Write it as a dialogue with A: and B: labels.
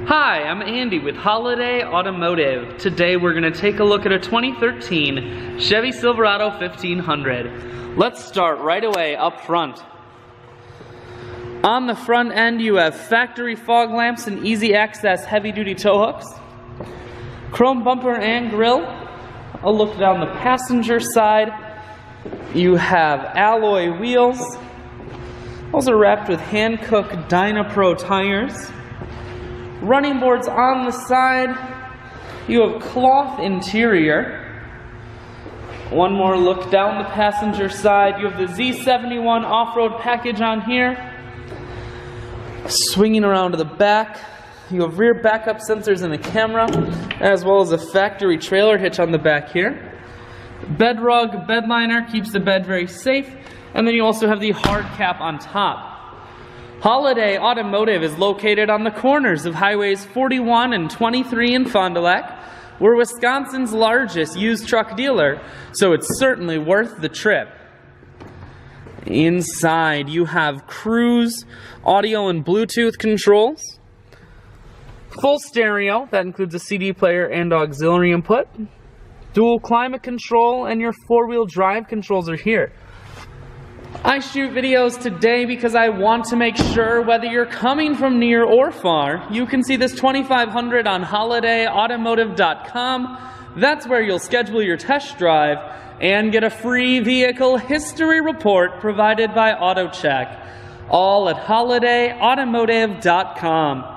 A: Hi, I'm Andy with Holiday Automotive. Today we're going to take a look at a 2013 Chevy Silverado 1500. Let's start right away up front. On the front end you have factory fog lamps and easy access heavy duty tow hooks, chrome bumper and grille. A look down the passenger side. You have alloy wheels. Those are wrapped with Hankook Dynapro tires. Running boards on the side. You have cloth interior. One more look down the passenger side. You have the Z71 off-road package on here. Swinging around to the back, you have rear backup sensors and a camera, as well as a factory trailer hitch on the back here. Bed rug, bed liner, keeps the bed very safe. And then you also have the hard cap on top. Holiday Automotive is located on the corners of highways 41 and 23 in Fond du Lac. We're Wisconsin's largest used truck dealer, so it's certainly worth the trip. Inside you have cruise, audio and Bluetooth controls, full stereo, that includes a CD player and auxiliary input, dual climate control, and your four-wheel drive controls are here. I shoot videos today because I want to make sure whether you're coming from near or far, you can see this 2500 on holidayautomotive.com. That's where you'll schedule your test drive and get a free vehicle history report provided by AutoCheck. All at holidayautomotive.com.